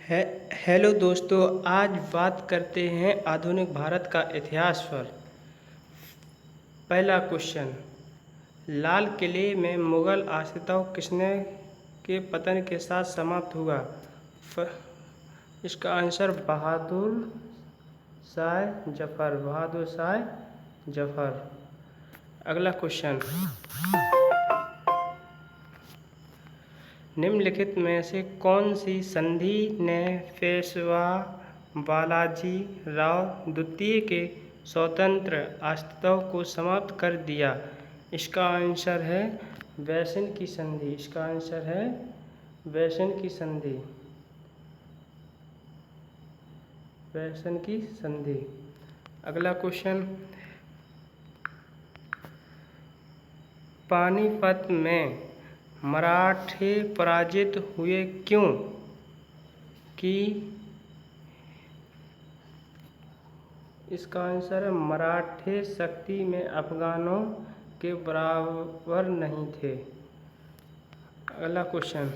है हेलो दोस्तों, आज बात करते हैं आधुनिक भारत का इतिहास पर। पहला क्वेश्चन, लाल किले में मुगल आस्था किसने के पतन के साथ समाप्त हुआ? इसका आंसर बहादुर शाह जफर। अगला क्वेश्चन, निम्नलिखित में से कौन सी संधि ने पेशवा बालाजी राव द्वितीय के स्वतंत्र अस्तित्व को समाप्त कर दिया? इसका आंसर है वैशन की संधि। इसका आंसर है वैशन की संधि। वैशन की संधि। अगला क्वेश्चन, पानीपत में मराठे पराजित हुए क्यों? कि इसका आंसर है मराठे शक्ति में अफगानों के बराबर नहीं थे। अगला क्वेश्चन,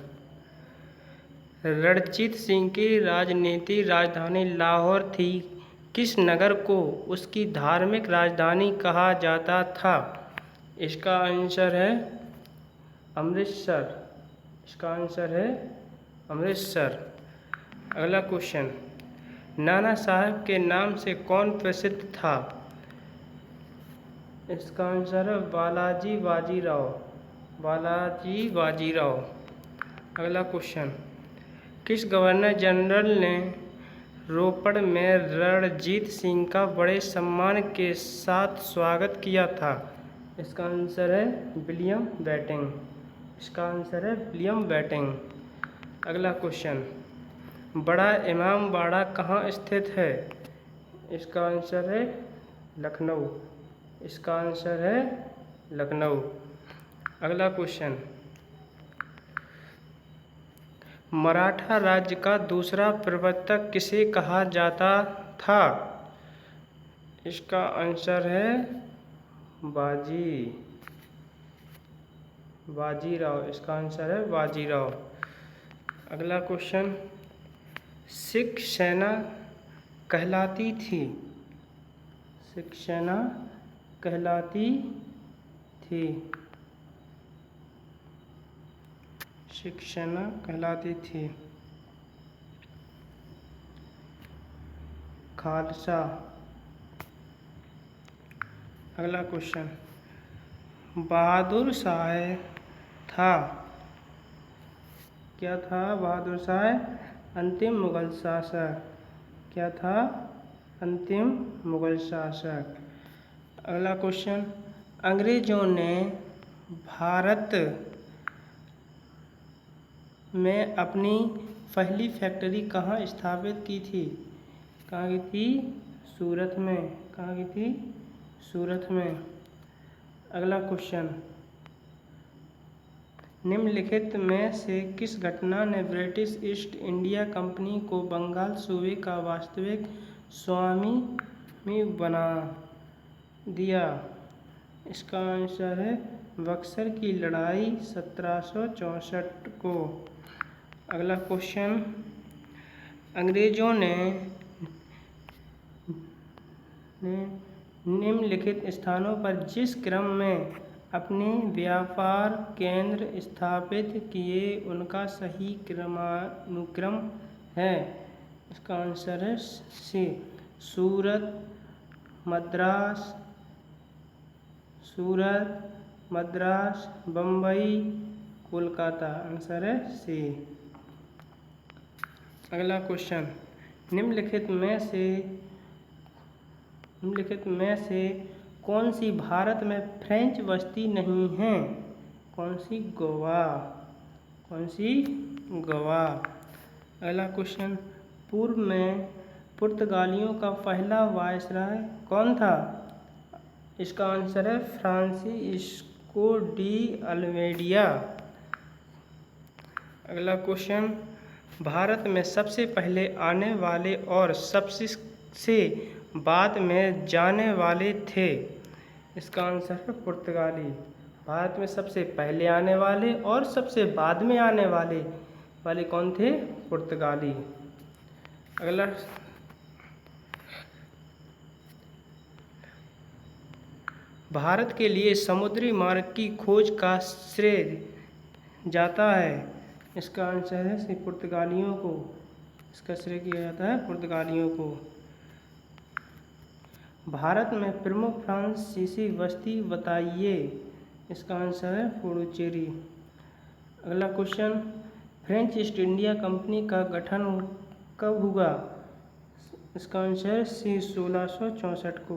रणजीत सिंह की राजनीतिक राजधानी लाहौर थी। किस नगर को उसकी धार्मिक राजधानी कहा जाता था? इसका आंसर है अमृतसर। इसका आंसर है अमृतसर। अगला क्वेश्चन, नाना साहब के नाम से कौन प्रसिद्ध था? इसका आंसर है बालाजी बाजीराव। अगला क्वेश्चन, किस गवर्नर जनरल ने रोपड़ में रणजीत सिंह का बड़े सम्मान के साथ स्वागत किया था? इसका आंसर है विलियम बेंटिंक। इसका आंसर है विलियम बेंटिंक। अगला क्वेश्चन, बड़ा इमाम बाड़ा कहाँ स्थित है? इसका आंसर है लखनऊ। इसका आंसर है लखनऊ। अगला क्वेश्चन, मराठा राज्य का दूसरा प्रवर्तक किसे कहा जाता था? इसका आंसर है बाजीराव। इसका आंसर है बाजीराव। अगला क्वेश्चन, सिख सेना कहलाती थी। सिख सेना कहलाती थी। सिख सेना कहलाती थी खालसा। अगला क्वेश्चन, बहादुर शाह था। क्या था बहादुर शाह? अंतिम मुगल शासक। क्या था? अंतिम मुगल शासक। अगला क्वेश्चन, अंग्रेजों ने भारत में अपनी पहली फैक्ट्री कहाँ स्थापित की थी? कहाँ की थी? सूरत में। कहाँ की थी? सूरत में। अगला क्वेश्चन, निम्नलिखित में से किस घटना ने ब्रिटिश ईस्ट इंडिया कंपनी को बंगाल सूबे का वास्तविक स्वामी बना दिया? इसका आंसर है बक्सर की लड़ाई 1764 को। अगला क्वेश्चन, अंग्रेजों ने निम्नलिखित स्थानों पर जिस क्रम में अपने व्यापार केंद्र स्थापित किए उनका सही क्रमानुक्रम है? इसका आंसर है सी, सूरत मद्रास बम्बई कोलकाता। आंसर है सी। अगला क्वेश्चन, निम्नलिखित में से कौन सी भारत में फ्रेंच बस्ती नहीं है? कौन सी? गोवा। अगला क्वेश्चन, पूर्व में पुर्तगालियों का पहला वायसराय कौन था? इसका आंसर है फ्रांसिस्को डी अल्मेडिया। अगला क्वेश्चन, भारत में सबसे पहले आने वाले और सबसे बाद में जाने वाले थे? इसका आंसर है पुर्तगाली। भारत में सबसे पहले आने वाले और सबसे बाद में आने वाले कौन थे? पुर्तगाली। अगला भारत के लिए समुद्री मार्ग की खोज का श्रेय जाता है। इसका आंसर है पुर्तगालियों को। इसका श्रेय किया जाता है पुर्तगालियों को। भारत में प्रमुख फ्रांसीसी बस्ती बताइए। इसका आंसर है पुडुचेरी। अगला question, French east India company का गठन कब हुआ? इसका आंसर है 1664 को।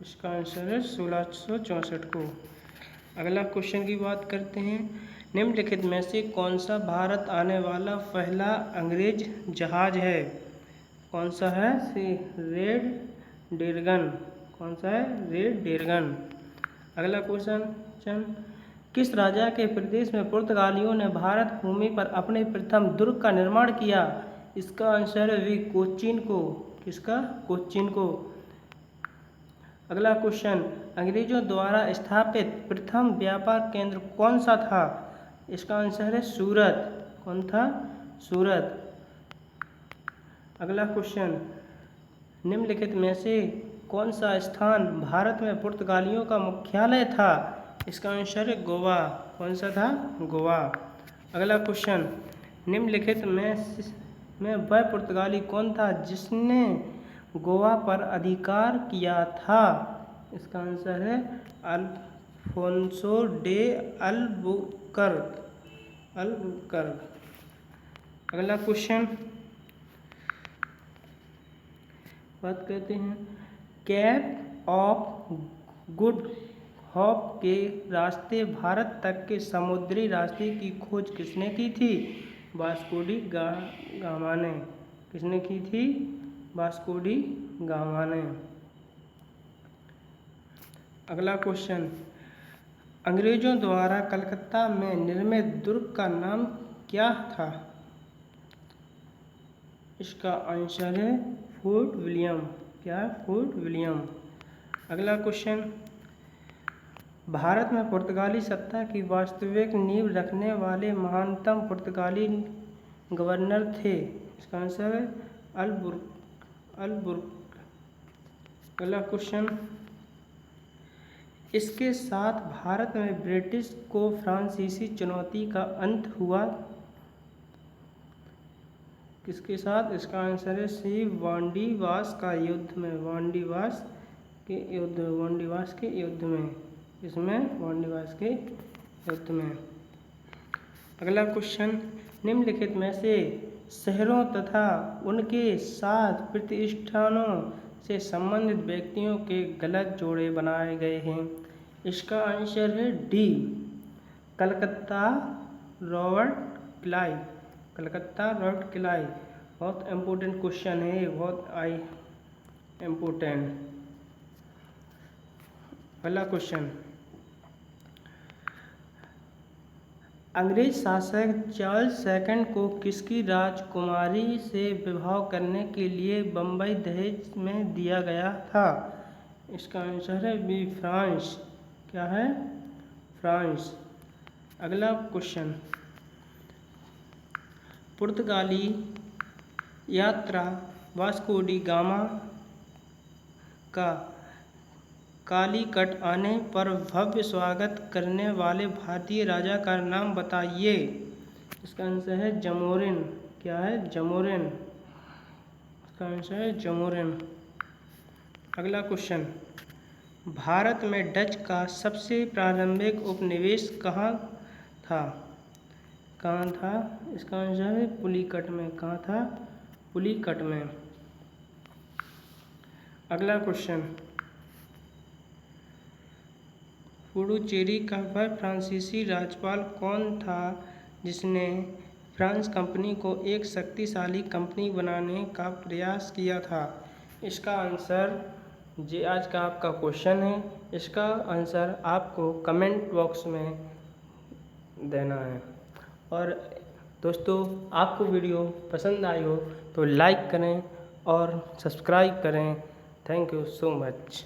इसका आंसर है 1664 को। अगला क्वेश्चन की बात करते हैं, निम्नलिखित में से कौन सा भारत आने वाला पहला अंग्रेज जहाज है? कौन सा है? Red dragon. कौन सा है? Red dragon. अगला क्वेश्चन, किस राजा के प्रदेश में पुर्तगालियों ने भारत भूमि पर अपने प्रथम दुर्ग का निर्माण किया? इसका आंसर है कोचीन को। किसका? कोचीन को। अगला क्वेश्चन, अंग्रेजों द्वारा स्थापित प्रथम व्यापार केंद्र कौन सा था? इसका आंसर है सूरत। कौन था? सूरत। अगला क्वेश्चन, निम्नलिखित में से कौन सा स्थान भारत में पुर्तगालियों का मुख्यालय था? इसका आंसर है गोवा। कौन सा था? गोवा। अगला क्वेश्चन, निम्नलिखित में वह पुर्तगाली कौन था जिसने गोवा पर अधिकार किया था? इसका आंसर है अल्फोंसो डे अल्बुकर्क। अगला क्वेश्चन बात करते हैं, केप ऑफ गुड होप के रास्ते भारत तक के समुद्री रास्ते की खोज किसने की थी? वास्को डी गामा ने। किसने की थी? वास्को डी गामा ने। अगला क्वेश्चन, अंग्रेजों द्वारा कलकत्ता में निर्मित दुर्ग का नाम क्या था? इसका आंसर है फोर्ट विलियम। क्या? Fort William. अगला क्वेश्चन, भारत में पुर्तगाली सत्ता की वास्तविक नींव रखने वाले महानतम पुर्तगाली गवर्नर थे? इसका आंसर है अल्बुकर्क। अगला क्वेश्चन, इसके साथ भारत में ब्रिटिश को फ्रांसीसी चुनौती का अंत हुआ? किसके साथ? इसका आंसर है वांडीवास का युद्ध में। वांडीवास के युद्ध में। इसमें वांडीवास के युद्ध में। अगला क्वेश्चन, निम्नलिखित में से शहरों तथा उनके साथ प्रतिष्ठानों से संबंधित व्यक्तियों के गलत जोड़े बनाए गए हैं? इसका आंसर है D, Calcutta Robert Clive. Calcutta Robert Clive. बहुत इम्पोर्टेंट क्वेश्चन है, बहुत इम्पोर्टेंट। अगला क्वेश्चन, अंग्रेज शासक चार्ल्स सेकंड को किसकी राजकुमारी से विवाह करने के लिए बम्बई दहेज में दिया गया था? इसका आंसर है बी, फ्रांस। क्या है? फ्रांस। अगला क्वेश्चन, पुर्तगाली यात्रा वास्को डी गामा का कालीकट आने पर भव्य स्वागत करने वाले भारतीय राजा का नाम बताइए। इसका आंसर है जमोरिन। क्या है? जमोरिन। इसका आंसर है जमोरिन। अगला क्वेश्चन, भारत में डच का सबसे प्रारंभिक उपनिवेश कहाँ था? कहाँ था? इसका आंसर है पुलिकट में। कहाँ था? पुलिकट में। अगला क्वेश्चन, पुडुचेरी का वह फ्रांसीसी राज्यपाल कौन था जिसने फ्रांस कंपनी को एक शक्तिशाली कंपनी बनाने का प्रयास किया था? इसका आंसर जे आज का आपका क्वेश्चन है। इसका आंसर आपको कमेंट बॉक्स में देना है। और दोस्तों, आपको वीडियो पसंद आई हो तो लाइक करें और सब्सक्राइब करें। Thank you so much.